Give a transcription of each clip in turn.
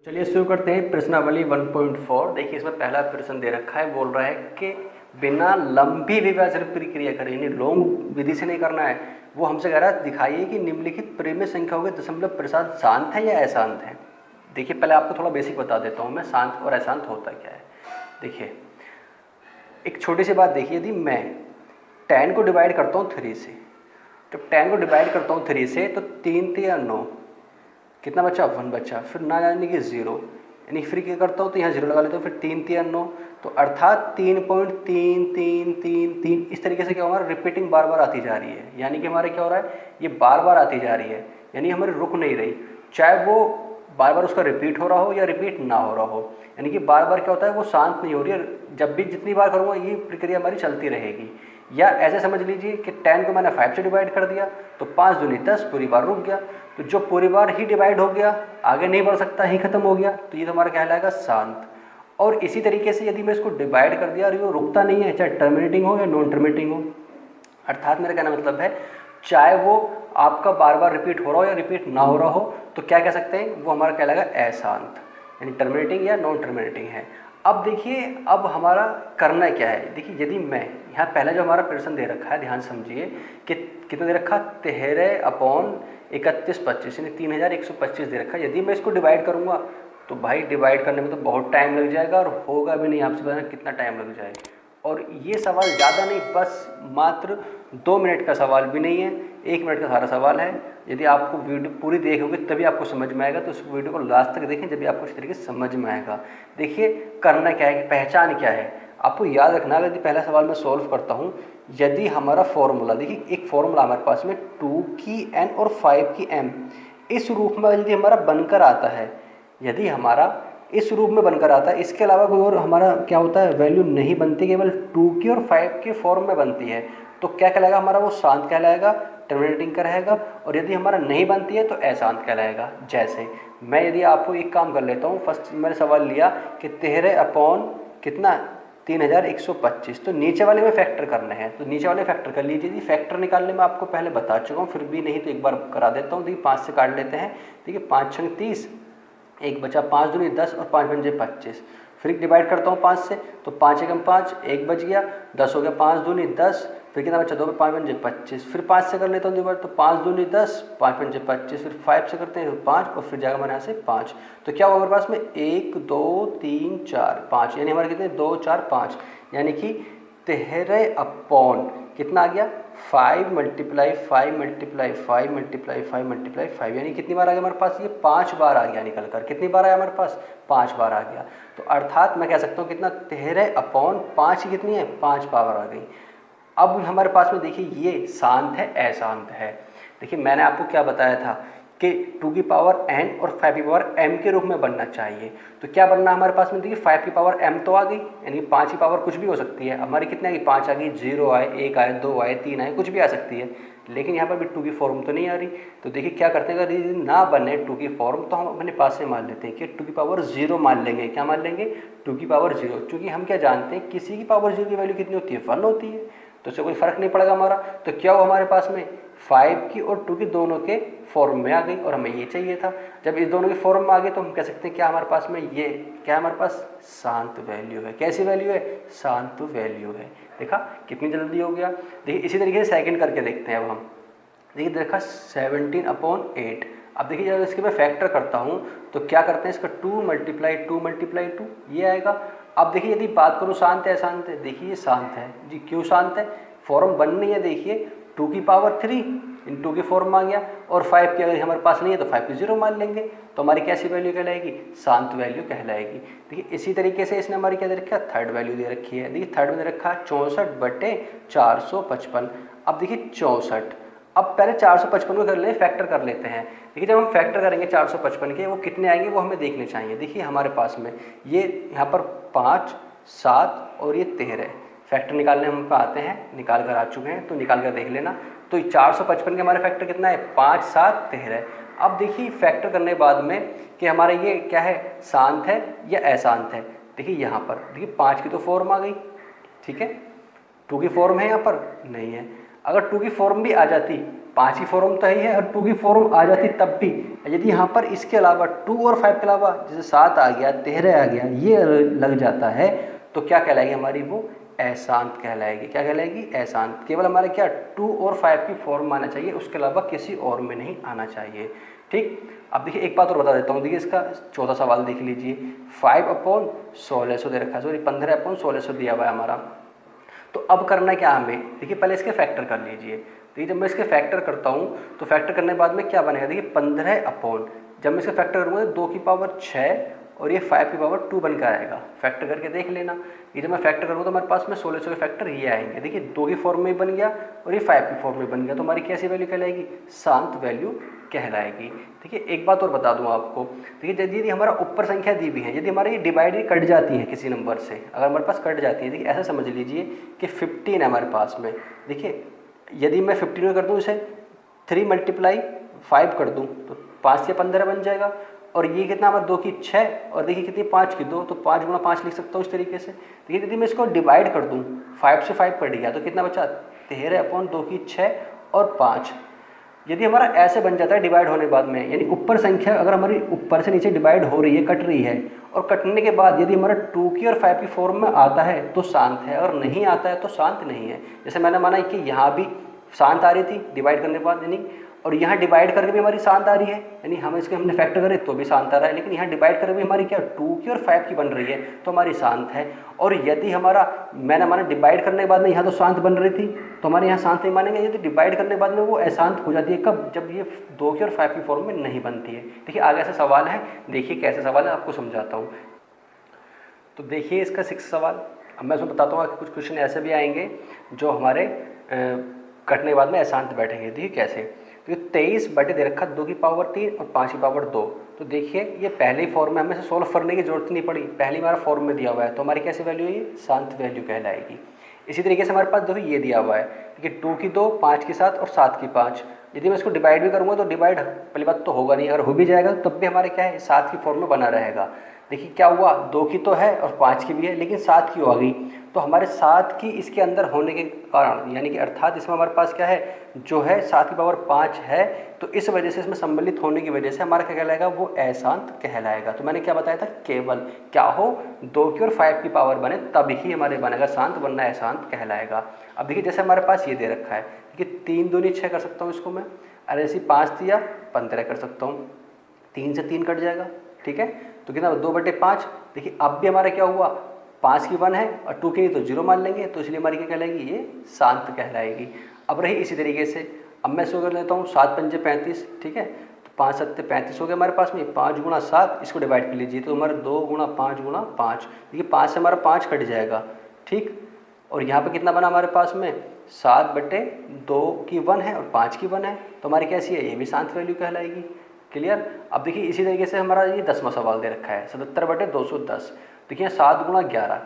चलिए शुरू करते हैं प्रश्नावली 1.4। देखिए इसमें पहला प्रश्न दे रखा है, बोल रहा है कि बिना लंबी विभाजन प्रक्रिया करे, यानी लॉन्ग विधि से नहीं करना है। वो हमसे कह रहा है दिखाइए कि निम्नलिखित परिमेय संख्याओं के दशमलव प्रसाद शांत है या अशांत है। देखिए पहले आपको थोड़ा बेसिक बता देता हूँ मैं, शांत और अशांत होता क्या है। देखिए एक छोटी सी बात देखिए, यदि मैं 10 को डिवाइड करता हूँ 3 से, जब 10 को डिवाइड करता हूँ 3 से तो 3 3 9 कितना बचा, 1 बचा, फिर ना यानी कि 0, यानी फिर क्या करता हूँ तो यहाँ 0 लगा लेता हूँ, फिर 3 3 9, तो अर्थात 3.33333 इस तरीके से क्या होगा, रिपीटिंग बार बार आती जा रही है। यानी कि हमारे क्या हो रहा है, ये बार बार आती जा रही है, यानी हमारी रुक नहीं रही, चाहे वो बार बार उसका रिपीट हो रहा हो या रिपीट ना हो रहा हो। यानी कि बार बार क्या होता है, वो शांत नहीं हो रही है, जब भी जितनी बार करूँगा ये प्रक्रिया हमारी चलती रहेगी। या ऐसे समझ लीजिए कि 10 को मैंने 5 से डिवाइड कर दिया तो 5 दूनी 10, पूरी बार रुक गया, तो जो पूरी बार ही डिवाइड हो गया आगे नहीं बढ़ सकता, ही खत्म हो गया, तो ये तो हमारा कहलाएगा शांत। और इसी तरीके से यदि मैं इसको डिवाइड कर दिया और ये रुकता नहीं है, चाहे टर्मिनेटिंग हो या नॉन टर्मिनेटिंग हो, अर्थात मेरा कहना मतलब है चाहे वो आपका बार बार रिपीट हो रहा हो या रिपीट ना हो रहा हो, तो क्या कह सकते हैं, वो हमारा कहलाएगा अशांत, यानी टर्मिनेटिंग या नॉन टर्मिनेटिंग है। अब देखिए अब हमारा करना क्या है। देखिए यदि मैं यहाँ पहले जो हमारा प्रश्न दे रखा है, ध्यान समझिए कि कितना दे रखा, 13/3125 यानी 3125 दे रखा है। यदि मैं इसको डिवाइड करूँगा तो भाई डिवाइड करने में तो बहुत टाइम लग जाएगा और होगा भी नहीं, आपसे बताना कितना टाइम लग जाएगा। और ये सवाल ज़्यादा नहीं, बस मात्र 2 मिनट का सवाल भी नहीं है, 1 मिनट का सारा सवाल है। यदि आपको वीडियो पूरी देखोगे तभी आपको समझ में आएगा, तो उस वीडियो को लास्ट तक देखें जब भी आपको इस तरीके से समझ में आएगा। देखिए करना क्या है, पहचान क्या है, आपको याद रखना है। यदि पहला सवाल मैं सॉल्व करता हूँ, यदि हमारा फॉर्मूला, देखिए एक फॉर्मूला हमारे पास में 2 की n और 5 की m इस रूप में यदि हमारा बनकर आता है, यदि हमारा इस रूप में बनकर आता है, इसके अलावा कोई और हमारा क्या होता है, वैल्यू नहीं बनती, केवल 2 की और 5 के फॉर्म में बनती है, तो क्या कहलाएगा हमारा, वो शांत कहलाएगा, टर्मिनेटिंग का रहेगा। और यदि हमारा नहीं बनती है तो अशांत कहलाएगा। जैसे मैं यदि आपको एक काम कर लेता हूँ, फर्स्ट मैंने सवाल लिया कि 13 अपॉन कितना 3125, तो नीचे वाले में फैक्टर करने हैं, तो नीचे वाले फैक्टर कर लीजिए। जी फैक्टर निकालने में आपको पहले बता चुका हूँ, फिर भी नहीं तो एक बार करा देता हूँ। देखिए 5 से काट लेते हैं, देखिए 5 छंग 30, एक बचा, 5 दूनी 10 और 5 पंजे 25, फिर डिवाइड करता हूँ 5 से, तो 5 एकम 5, 1 बच गया, 10 हो गया, 5 दूनी 10, फिर कितना बचा, 2 पे 5 पंजे 25, फिर 5 से कर लेता हूँ डिवाइड, तो 5 दूनी 10, 5 पंजे 25, फिर 5 से करते हैं 5 और फिर जाएगा हमारे यहाँ से 5, तो क्या होगा हमारे पास में 1 2 3 4 5, यानी हमारे कितने 2 4 5, यानी कि 13 अपॉन कितना आ गया 5 मल्टीप्लाई 5 मल्टीप्लाई 5 मल्टीप्लाई 5 मल्टीप्लाई 5, यानी कितनी बार आ गया हमारे पास, ये 5 बार आ गया निकल कर। कितनी बार आया हमारे पास, 5 बार आ गया। तो अर्थात मैं कह सकता हूँ कितना 13 अपॉन 5 ही कितनी है, 5 पावर आ गई। अब हमारे पास में देखिए ये शांत है अशांत है। देखिए मैंने आपको क्या बताया था कि 2 की पावर n और 5 की पावर m के रूप में बनना चाहिए, तो क्या बनना हमारे पास में, देखिए 5 की पावर m तो आ गई, यानी 5 की पावर कुछ भी हो सकती है, हमारी कितने आ गई, 5 आ गई, 0 आए, 1 आए, 2 आए, 3 आए, कुछ भी आ सकती है, लेकिन यहाँ पर भी 2 की फॉर्म तो नहीं आ रही। तो देखिए क्या करते हैं, अगर ना बने 2 की फॉर्म तो हम अपने पास से मान लेते हैं कि 2 की पावर 0 मान लेंगे। क्या मान लेंगे, 2 की पावर 0, क्योंकि हम क्या जानते हैं किसी की पावर 0 की वैल्यू कितनी होती है, 1 होती है, तो उससे कोई फर्क नहीं पड़ेगा हमारा। तो क्या हो हमारे पास में 5 की और 2 की दोनों के फॉर्म में आ गई, और हमें ये चाहिए था। जब इस दोनों के फॉर्म में आ गई तो हम कह सकते हैं क्या हमारे पास में ये क्या हमारे पास शांत वैल्यू है। कैसी वैल्यू है, शांत वैल्यू है। देखा कितनी जल्दी हो गया। देखिए इसी तरीके से सेकंड करके देखते हैं अब हम। देखिए देखा 17/8। अब देखिए जब इसके मैं फैक्टर करता हूँ तो क्या करते हैं, इसका 2 मल्टीप्लाई 2 मल्टीप्लाई 2 ये आएगा। अब देखिए यदि बात करूँ शांत है अशांत है, देखिए ये शांत है जी। क्यों शांत है, फॉर्म बन नहीं है, देखिए 2 की पावर 3 इन 2 की फॉर्म में आ गया, और 5 की अगर हमारे पास नहीं है तो 5 की 0 मान लेंगे, तो हमारी कैसी वैल्यू कहलाएगी, शांत वैल्यू कहलाएगी। देखिए इसी तरीके से इसने हमारी क्या दे रखा है, थर्ड वैल्यू दे रखी है। देखिए थर्ड में दे रखा है 64/455। अब देखिए 64, अब पहले 455 को कर ले, फैक्टर कर लेते हैं। देखिए जब हम फैक्टर करेंगे 455 के, वो कितने आएंगे वो हमें देखने चाहिए। देखिए हमारे पास में ये यहाँ पर 5 7 और ये 13 फैक्टर निकालने हम पे आते हैं, निकाल कर आ चुके हैं, तो निकाल कर देख लेना। तो 455 के हमारे फैक्टर कितना है, 5 7 13। अब देखिए फैक्टर करने के बाद में कि हमारा ये क्या है, शांत है या अशांत है। देखिए यहाँ पर देखिए 5 की तो फॉर्म आ गई, ठीक है, 2 की फॉर्म है यहाँ पर नहीं है। अगर 2 की फॉर्म भी आ जाती, 5 की फॉर्म तो ही है, और 2 की फॉर्म आ जाती तब भी, यदि यहाँ पर इसके अलावा 2 और 5 के अलावा जैसे 7 आ गया, 13 आ गया, ये लग जाता है, तो क्या कहलाएगी हमारी वो अशांत कहलाएगी। क्या कहलाएगी? अशांत। केवल हमारे क्या 2 और 5 की फॉर्म आना चाहिए, उसके अलावा किसी और में नहीं आना चाहिए। ठीक। अब देखिए एक बात और बता देता हूँ, देखिए इसका चौथा सवाल देख लीजिए। 5/1600 दे रखा है, सॉरी 15/1600 दिया हुआ है हमारा। तो अब करना क्या हमें, देखिए पहले इसके फैक्टर कर लीजिए। देखिए जब मैं इसके फैक्टर करता हूँ तो फैक्टर करने के बाद में क्या बनेगा, देखिए 15 जब मैं इसका फैक्टर करूँगा तो 2 की पावर 6 और ये 5 की पावर 2 बनकर आएगा। फैक्टर करके देख लेना। ये जब मैं फैक्टर करूँगा तो हमारे पास में 1600 के फैक्टर ये आएंगे। देखिए 2 की फॉर्म में बन गया और ये 5 की फॉर्म में बन गया, तो हमारी कैसी वैल्यू कहलाएगी? शांत वैल्यू कहलाएगी। देखिए एक बात और बता दूं आपको, देखिए यदि हमारा ऊपर संख्या दी भी है, यदि हमारी ये डिवाइड कट जाती है किसी नंबर से, अगर हमारे पास कट जाती है, देखिए ऐसा समझ लीजिए कि 15 है हमारे पास में। देखिए यदि मैं 15 में कर दूं, इसे 3 × 5 कर दूं तो 5 से 15 बन जाएगा। और ये कितना हमारा 2 की 6 और देखिए कितनी 5 की 2, तो 5 × 5 लिख सकता हूँ इस तरीके से। देखिए यदि मैं इसको डिवाइड कर दूँ, 5 से 5 कट गया तो कितना बचा? 13/2 की 6 और 5। यदि हमारा ऐसे बन जाता है डिवाइड होने के बाद में, यानी ऊपर संख्या अगर हमारी ऊपर से नीचे डिवाइड हो रही है, कट रही है, और कटने के बाद यदि हमारा 2 की और 5 की फॉर्म में आता है तो शांत है, और नहीं आता है तो शांत नहीं है। जैसे मैंने माना कि यहाँ भी शांत आ रही थी डिवाइड करने के बाद, यानी और यहाँ डिवाइड करके भी हमारी शांत आ रही है, यानी हम इसके हमने फैक्टर करे तो भी शांत आ रहा है, लेकिन यहाँ डिवाइड करके भी हमारी क्या 2 की और 5 की बन रही है तो हमारी शांत है। और यदि हमारा मैंने माना डिवाइड करने के बाद में यहाँ तो शांत बन रही थी तो हमारे यहाँ शांत नहीं मानेंगे, यदि डिवाइड करने के बाद में वो अशांत हो जाती है। कब? जब ये 2 की और 5 की फॉर्म में नहीं बनती है। देखिए आगे ऐसा सवाल है, देखिए कैसे सवाल है आपको समझाता हूँ। तो देखिए इसका 6 सवाल, अब मैं उसमें बताता हूँ कि कुछ क्वेश्चन ऐसे भी आएंगे जो हमारे कटने के बाद में अशांत बैठेंगे। देखिए कैसे, तो 23 बटे दे रखा 2 की पावर 3 और 5 की पावर 2। तो देखिए ये पहले ही फॉर्म में, हमें से सोल्व करने की जरूरत नहीं पड़ी, पहली बार फॉर्म में दिया हुआ है, तो हमारी कैसी वैल्यू है? ये शांत वैल्यू कहलाएगी। इसी तरीके से हमारे पास देखो ये दिया हुआ है कि 2 की 2, 5 की 7 और 7 की 5। यदि मैं इसको डिवाइड भी करूँगा तो डिवाइड पहली बात तो होगा नहीं, अगर हो भी जाएगा तब भी हमारे क्या है 7 की फॉर्म में बना रहेगा। देखिए क्या हुआ, 2 की तो है और 5 की भी है, लेकिन 7 की आ गई, तो हमारे 7 की इसके अंदर होने के कारण, यानी कि अर्थात इसमें हमारे पास क्या है, जो है 7 की पावर 5 है, तो इस वजह से इसमें सम्मिलित होने की वजह से हमारा क्या कहलाएगा? वो अशांत कहलाएगा। तो मैंने क्या बताया था, केवल क्या हो 2 की और 5 की पावर बने तभी ही हमारे बनेगा शांत, वरना अशांत कहलाएगा। अब देखिए जैसे हमारे पास ये दे रखा है कि 3 दूनी 6 कर सकता हूँ इसको मैं, अरे ऐसी 5 दिया 15 कर सकता हूँ, 3 से 3 कट जाएगा। ठीक है, तो कितना 2/5। देखिए अब भी हमारा क्या हुआ, 5 की 1 है और 2 की नहीं तो 0 मान लेंगे, तो इसलिए हमारी क्या कहलाएगी? ये शांत कहलाएगी। अब रही इसी तरीके से, अब मैं इसको कर लेता हूँ 7 पंजे 35। ठीक है, तो 5 7 35 हो गया हमारे पास में, 5 × 7 इसको डिवाइड कर लीजिए तो हमारा 2 × 5 × 5। देखिए 5 से हमारा 5 कट जाएगा। ठीक, और यहाँ पे कितना बना हमारे पास में 7/2 की 1 है और 5 की 1 है, तो हमारी कैसी है? ये भी शांत वैल्यू कहलाएगी। क्लियर। अब देखिए इसी तरीके से हमारा ये 10वां सवाल दे रखा है 77/210। देखिए 7 × 11,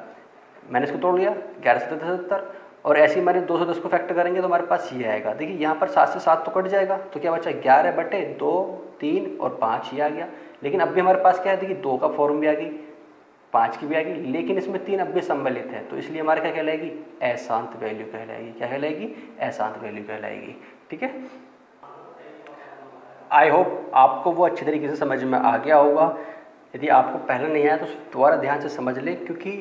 मैंने इसको तोड़ लिया, 11 7 77, और ऐसे ही मैंने 210 को फैक्टर करेंगे तो हमारे पास ये आएगा। देखिए यहाँ पर 7 से 7 तो कट जाएगा, तो क्या बचा 11/2 3 और 5 ये आ गया। लेकिन अब भी हमारे पास क्या है, देखिए 2 का फॉर्म भी आ गई, 5 की भी आ गई, लेकिन इसमें 3 अब भी सम्मिलित है, तो इसलिए हमारे क्या कहलाएगी? अशांत वैल्यू कहलाएगी। क्या कहलाएगी? अशांत वैल्यू कहलाएगी। ठीक है, आई होप आपको वो अच्छी तरीके से समझ में आ गया होगा। यदि आपको पहले नहीं आया तो दोबारा ध्यान से समझ ले, क्योंकि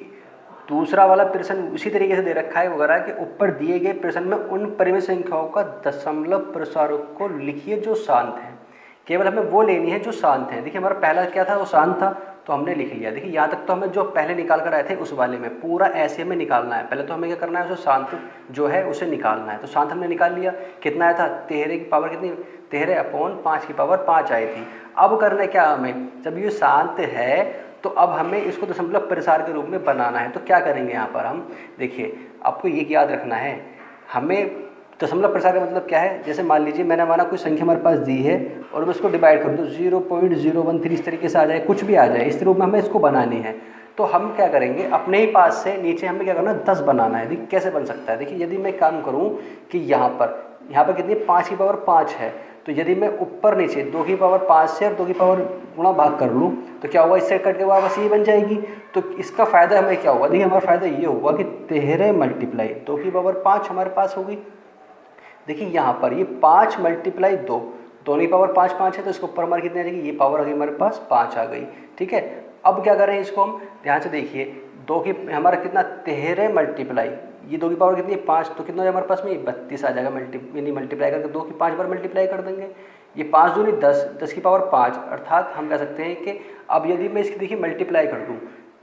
दूसरा वाला प्रश्न उसी तरीके से दे रखा है वगैरह कि ऊपर दिए गए प्रश्न में उन परिमेय संख्याओं का दशमलव प्रसारक को लिखिए जो शांत है। केवल हमें वो लेनी है जो शांत है। देखिए हमारा पहला क्या था, वो शांत था तो हमने लिख लिया। देखिए यहाँ तक तो हमें जो पहले निकाल कर आए थे उस वाले में पूरा ऐसे में निकालना है। पहले तो हमें क्या करना है, उसे शांत जो है उसे निकालना है। तो शांत हमने निकाल लिया, कितना आया था 13 की पावर कितनी, 13/5 की पावर 5 आई थी। अब करना क्या हमें, जब ये शांत है तो अब हमें इसको दशमलव प्रसार के रूप में बनाना है। तो क्या करेंगे यहाँ पर हम, देखिए आपको ये याद रखना है, हमें दशमलव प्रसार का मतलब क्या है। जैसे मान लीजिए मैंने माना कोई संख्या हमारे पास दी है और मैं इसको डिवाइड कर दूँ 0.013 इस तरीके से आ जाए, कुछ भी आ जाए, इस रूप में हमें इसको बनानी है। तो हम क्या करेंगे, अपने ही पास से नीचे हमें क्या करना है 10 बनाना है। देखिए कैसे बन सकता है, देखिए यदि मैं काम करूँ कि यहाँ पर कितनी 5 की पावर 5 है, तो यदि मैं ऊपर नीचे 2 की पावर 5 से और 2 की पावर गुणा भाग कर लूँ तो क्या हुआ, इससे कट के वापस ये बन जाएगी। तो इसका फ़ायदा हमें क्या हुआ, देखिए हमारा फ़ायदा ये हुआ कि 13 × 2 की पावर 5 हमारे पास होगी। देखिए यहाँ पर ये 5 मल्टीप्लाई 2, दोनों की पावर 5 5 है, तो इसके ऊपर हमारी कितनी आ जाएगी, ये पावर आ गई हमारे पास 5 आ गई। ठीक है, अब क्या करें इसको हम ध्यान से देखिए, 2 की हमारा कितना 13 मल्टीप्लाई, ये 2 की पावर कितनी है 5, तो कितना हमारे पास में 32 आ जाएगा। मल्टीप्लाई करके 2 की 5 बार मल्टीप्लाई कर देंगे, ये 5 दूनी 10, 10 की पावर 5, अर्थात हम कह सकते हैं कि अब यदि मैं इसकी देखिए मल्टीप्लाई कर दूँ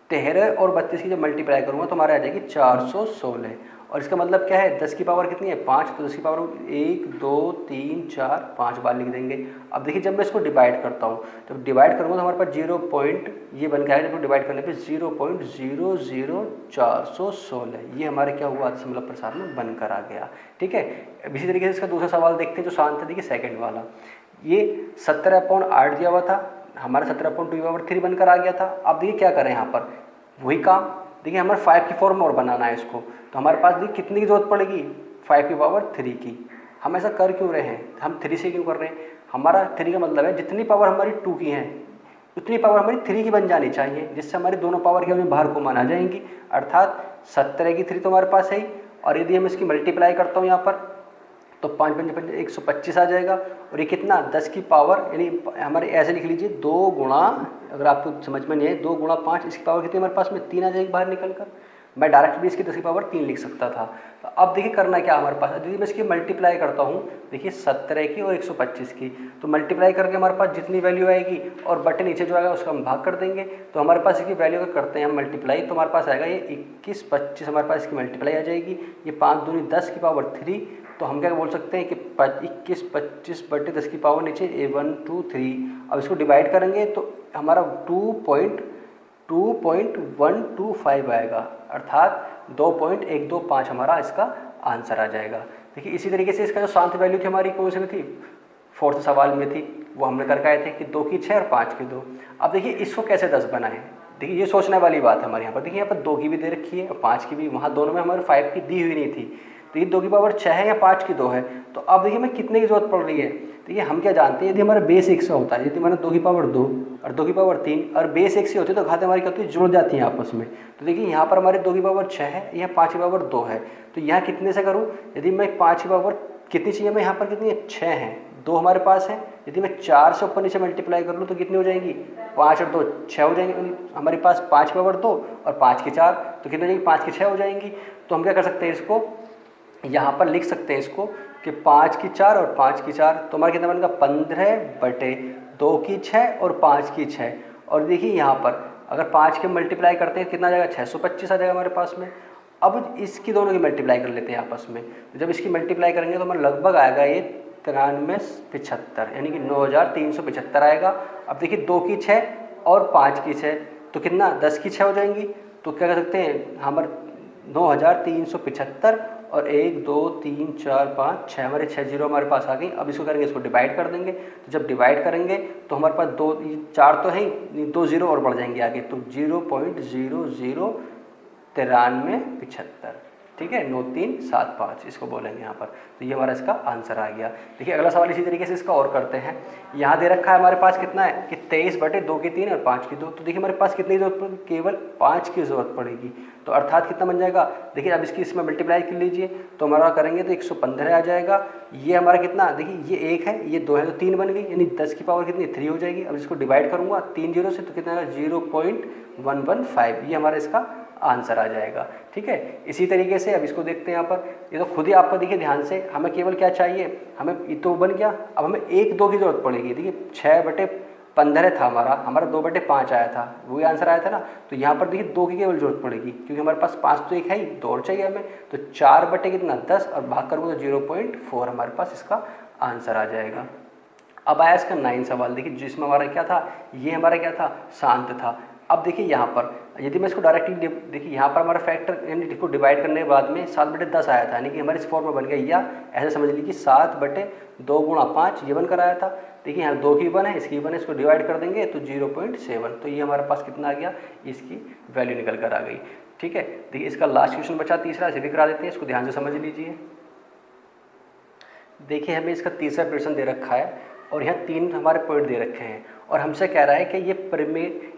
13 और 32 की जब मल्टीप्लाई करूँगा तो हमारे आ जाएगी 416, और इसका मतलब क्या है 10 की पावर कितनी है 5, तो 10 की पावर 1 2 3 4 5 बार लिख देंगे। अब देखिए जब मैं इसको डिवाइड करता हूँ, जब डिवाइड करूँगा तो हमारे पास 0 पॉइंट ये बन के आएगा, जब डिवाइड करने पे 0.00416, ये हमारे क्या हुआ दशमलव प्रसार में बनकर आ गया। ठीक है, अब इसी तरीके से इसका दूसरा सवाल देखते हैं जो शांत है, देखिए सेकंड वाला, ये 17/8 दिया हुआ था, हमारा 17/2/3 बनकर आ गया था। अब देखिए क्या करें यहाँ पर वही काम, देखिए हमारे 5 की फॉर्म और बनाना है इसको, तो हमारे पास देखिए कितनी की जरूरत पड़ेगी 5 की पावर 3 की। हम ऐसा कर क्यों रहे हैं, हम 3 से क्यों कर रहे हैं, हमारा 3 का मतलब है जितनी पावर हमारी 2 की है उतनी पावर हमारी 3 की बन जानी चाहिए, जिससे हमारी दोनों पावर की हमें बाहर को माना जाएंगी, अर्थात 17 की 3 तो हमारे पास है ही, और यदि हम इसकी मल्टीप्लाई करता हूँ यहाँ पर तो 5 5 5 125 आ जाएगा, और ये कितना 10 की पावर, यानी हमारे ऐसे लिख लीजिए 2 गुणा, अगर आपको समझ में नहीं है 2 गुणा 5, इसकी पावर कितनी हमारे पास में 3 आ जाएगी बाहर निकल कर, मैं डायरेक्ट भी इसकी 10 की पावर 3 लिख सकता था। तो अब देखिए करना क्या हमारे पास, यदि मैं इसकी मल्टीप्लाई करता हूँ देखिए 17 की और 125 की, तो मल्टीप्लाई करके हमारे पास जितनी वैल्यू आएगी और बटे नीचे जो आएगा उसका हम भाग कर देंगे, तो हमारे पास इसकी वैल्यू अगर करते हैं हम मल्टीप्लाई, तो हमारे पास आएगा ये 21 25, हमारे पास इसकी मल्टीप्लाई आ जाएगी, ये 5 दूनी 10 की पावर 3, तो हम क्या बोल सकते हैं कि 21 25 बटे 10 की पावर नीचे 1 2 3। अब इसको डिवाइड करेंगे तो हमारा 2.125 आएगा, अर्थात 2.125 हमारा इसका आंसर आ जाएगा। देखिए इसी तरीके से इसका जो शांत वैल्यू थी हमारी कौन सी में थी, फोर्थ सवाल में थी, वो हमने करके आए थे कि 2 की 6 और 5 की 2। अब देखिए इसको कैसे 10 बनाएं, देखिए ये सोचने वाली बात है हमारे यहाँ पर। देखिए यहाँ पर 2 की भी दे रखी है और 5 की भी, वहाँ दोनों में हमारे 5 की दी हुई नहीं थी, तो ये 2 की पावर 6 है या 5 की 2 है, तो अब देखिए मैं कितने की जरूरत पड़ रही है। देखिए हम क्या जानते हैं, यदि हमारा बेस 1 से होता है, यदि हमारा 2 की पावर 2 और 2 की पावर 3 और बेस 1 से होती है तो घातें हमारी क्या होती है, जुड़ जाती हैं आपस में। तो देखिए यहाँ पर हमारे 2 की पावर 6 है, यहाँ 5 की पावर 2 है, तो यहाँ कितने से करूँ, यदि मैं 5 की पावर कितनी चाहिए, मैं यहाँ पर कितनी है 6 है, 2 हमारे पास है, यदि मैं 4 से ऊपर नीचे मल्टीप्लाई कर लूँ तो कितनी हो जाएंगी 5 और 2 6 हो जाएंगे, हमारे पास 5 की पावर 2 और 5 की 4, तो कितनी हो जाएगी 5 की 6 हो जाएंगी। तो हम क्या कर सकते हैं, इसको यहाँ पर लिख सकते हैं इसको कि 5 की 4 और 5 की 4, तो हमारा कितना बनेगा 15/2 की 6 और 5 की 6। और देखिए यहाँ पर अगर 5 के मल्टीप्लाई करते हैं कितना आ जाएगा 625 आ जाएगा हमारे पास में। अब इसकी दोनों की मल्टीप्लाई कर लेते हैं आपस में, तो जब इसकी मल्टीप्लाई करेंगे तो हमारा लगभग आएगा ये 9375, यानी कि 9375 आएगा। अब देखिए 2 की 6 और 5 की 6, तो कितना 10 की 6 हो जाएंगी, तो क्या कर सकते हैं हमारे 9375 और 1 2 3 4 5 6, हमारे 6 जीरो हमारे पास आ गई। अब इसको करेंगे, इसको डिवाइड कर देंगे, तो जब डिवाइड करेंगे तो हमारे पास 2 4 तो है ही, 2 जीरो और बढ़ जाएंगे आगे, तो 0.009375, ठीक है 9375 इसको बोलेंगे यहाँ पर। तो ये हमारा इसका आंसर आ गया। देखिए अगला सवाल इसी तरीके से इसका और करते हैं। यहाँ दे रखा है हमारे पास कितना है कि 23/2 की 3 और 5 की 2, तो देखिए हमारे पास कितनी जरूरत पड़ेगी, केवल 5 की जरूरत पड़ेगी, तो अर्थात कितना बन जाएगा। देखिए अब इसकी इसमें मल्टीप्लाई कर लीजिए तो हमारा करेंगे तो 115 आ जाएगा। ये हमारा कितना, देखिए ये 1 है ये 2 है, तो 3 बन गई, यानी 10 की पावर कितनी 3 हो जाएगी। अब इसको डिवाइड करूँगा 3 जीरो से, तो कितना आएगा 0.115, ये हमारा इसका आंसर आ जाएगा। ठीक है, इसी तरीके से अब इसको देखते हैं यहाँ पर, ये तो खुद ही आपको देखिए ध्यान से, हमें केवल क्या चाहिए, हमें ये तो बन गया, अब हमें 1 2 की जरूरत पड़ेगी। देखिए 6/15 था हमारा 2/5 आया था, वही आंसर आया था ना, तो यहाँ पर देखिए 2 की केवल जरूरत पड़ेगी, क्योंकि हमारे पास 5 तो 1 है ही, 2 और चाहिए हमें, तो 4/10 और भाग करूँगा तो 0.4 हमारे पास इसका आंसर आ जाएगा। अब आया इसका 9 सवाल, देखिए जिसमें हमारा क्या था, ये हमारा क्या था, शांत था। अब देखिए यहाँ पर यदि मैं इसको डायरेक्टली, देखिए यहाँ पर हमारा फैक्टर यानी इसको डिवाइड करने के बाद में 7/10 आया था, यानी कि हमारे इस फॉर्म में बन गया, या ऐसे समझ लीजिए 7/2 गुणा 5 ये बनकर आया था। देखिए यहाँ 2 की 1 है, इसकी 1 है, इसको डिवाइड कर देंगे तो 0.7, तो ये हमारे पास कितना आ गया, इसकी वैल्यू निकल कर आ गई। ठीक है, देखिए इसका लास्ट क्वेश्चन बचा तीसरा, इसे भी करा देते हैं, इसको ध्यान से समझ लीजिए। देखिए हमें इसका तीसरा प्रश्न दे रखा है और यहाँ 3 हमारे पॉइंट दे रखे हैं, और हमसे कह रहा है कि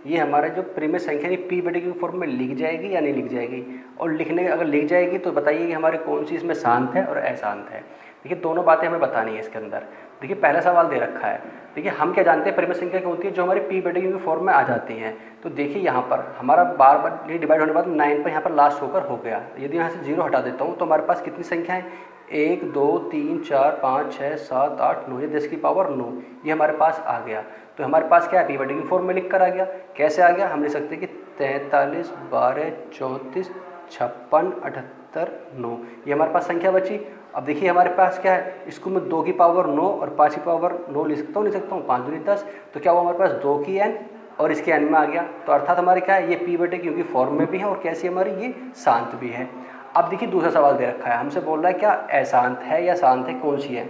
ये हमारा जो परिमेय संख्या p/q के फॉर्म में लिख जाएगी या नहीं लिख जाएगी, और अगर लिख जाएगी तो बताइए कि हमारे कौन सी इसमें शांत है और अशांत है। देखिए दोनों बातें हमें बतानी है इसके अंदर। देखिए पहला सवाल दे रखा है, देखिए हम क्या जानते हैं परिमेय संख्या क्या होती है, जो हमारी पी बटे क्यू की फॉर्म में आ जाती हैं। तो देखिए यहाँ पर हमारा बार बार डिवाइड होने के बाद 9 पर यहाँ पर लास्ट होकर हो गया। यदि यहाँ से 0 हटा देता हूँ तो हमारे पास कितनी संख्या है, 1 2 3 4 5 6 7 8 9, ये 10 की पावर 9 ये हमारे पास आ गया। तो हमारे पास क्या है, पी बटे क्यू फॉर्म में लिख कर आ गया। कैसे आ गया, हम लिख सकते हैं कि 43 12 34 56 78 9, ये हमारे पास संख्या बची। अब देखिए हमारे पास क्या है, इसको मैं 2 की पावर 9 और 5 की पावर 9 लिख सकता हूँ 5 दूनी 10, तो क्या हुआ हमारे पास 2 की n और इसके n में आ गया। तो अर्थात हमारे क्या है, ये पी बटे क्यू की फॉर्म में भी है और कैसी हमारी ये शांत भी है। अब देखिए दूसरा सवाल दे रखा है, हमसे बोल रहा है क्या अशांत है या शांत है, कौन सी है,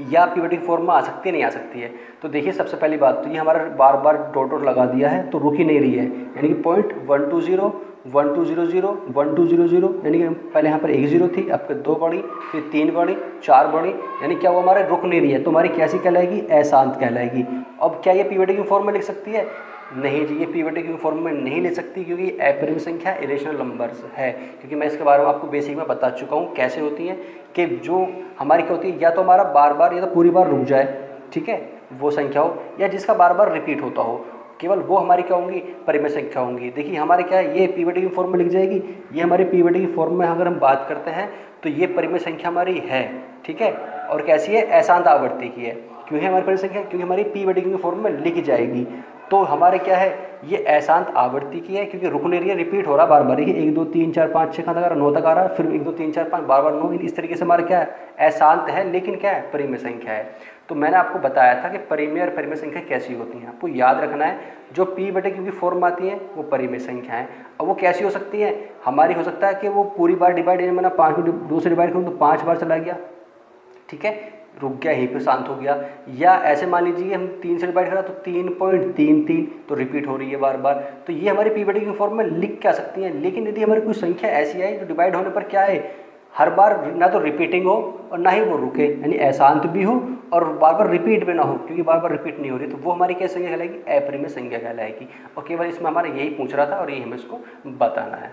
या पी बटे की फॉर्म में आ सकती है नहीं आ सकती है। तो देखिए सबसे पहली बात तो ये हमारा बार बार डॉट डॉट लगा दिया है तो रुक ही नहीं रही है, यानी कि पॉइंट 1 2 0 1 2 0 0 1 2 0 0, यानी कि पहले यहाँ पर 1 0 थी, अब 2 बढ़ी, फिर 3 बढ़ी, 4 बढ़ी, यानी क्या वो हमारे रुक नहीं रही है। तो हमारी कैसी कहलाएगी, अशांत कहलाएगी। अब क्या ये पी बटे की फॉर्म में लिख सकती है, नहीं जी, ये पी बटे क्यू फॉर्म में नहीं ले सकती, क्योंकि अपरिमेय संख्या इरेशनल नंबर्स है। क्योंकि मैं इसके बारे में आपको बेसिक में बता चुका हूँ कैसे होती हैं, कि जो हमारी क्या होती है, या तो हमारा बार बार या तो पूरी बार रुक जाए, ठीक है, वो संख्या हो, या जिसका बार बार रिपीट होता हो, केवल वो हमारी क्या होंगी, परिमेय संख्या होंगी। देखिए हमारे क्या है, ये पी बटे की फॉर्म में लिख जाएगी, ये हमारी पी बटे की फॉर्म में अगर हम बात करते हैं तो ये परिमेय संख्या हमारी है, ठीक है, और कैसी है, अशांत आवर्ती की है। क्यों है हमारी परिमेय संख्या, क्योंकि हमारी पी बटे की फॉर्म में लिखी जाएगी। तो हमारे क्या है, ये अशांत आवर्ती की है, क्योंकि रुक नहीं रही है, रिपीट हो रहा बार बार। देखिए 1 2 3 4 5 6 तक आ रहा, 9 तक आ रहा, फिर 1 2 3 4 5 बार बार 9, इस तरीके से हमारा क्या है, अशांत है, लेकिन क्या है, परिमेय संख्या है। तो मैंने आपको बताया था कि परिमेय और परिमेय संख्या कैसी होती हैं, आपको याद रखना है। जो पी बटे क्यू की फॉर्म आती है वो परिमेय संख्या है। अब वो कैसी हो सकती है, हमारी हो सकता है कि वो पूरी बार डिवाइड, मैंने 5 को 2 से डिवाइड करूँ तो 5 बार चला गया, ठीक है, रुक गया, यहीं पे शांत हो गया। या ऐसे मान लीजिए हम 3 से डिवाइड करा तो 3.33, तो रिपीट हो रही है बार बार। तो ये हमारी पी बटे की फॉर्म में लिख क्या सकती हैं। लेकिन यदि हमारी कोई संख्या ऐसी है जो डिवाइड होने पर क्या है, हर बार ना तो रिपीटिंग हो और ना ही वो रुके, यानी अशांत भी हो और बार बार रिपीट भी ना हो, क्योंकि बार बार रिपीट नहीं हो रही, तो वो हमारी क्या संख्या कहलाएगी, अपरिमेय संख्या कहलाएगी। और केवल इसमें हमारा यही पूछ रहा था और यही हमें इसको बताना है।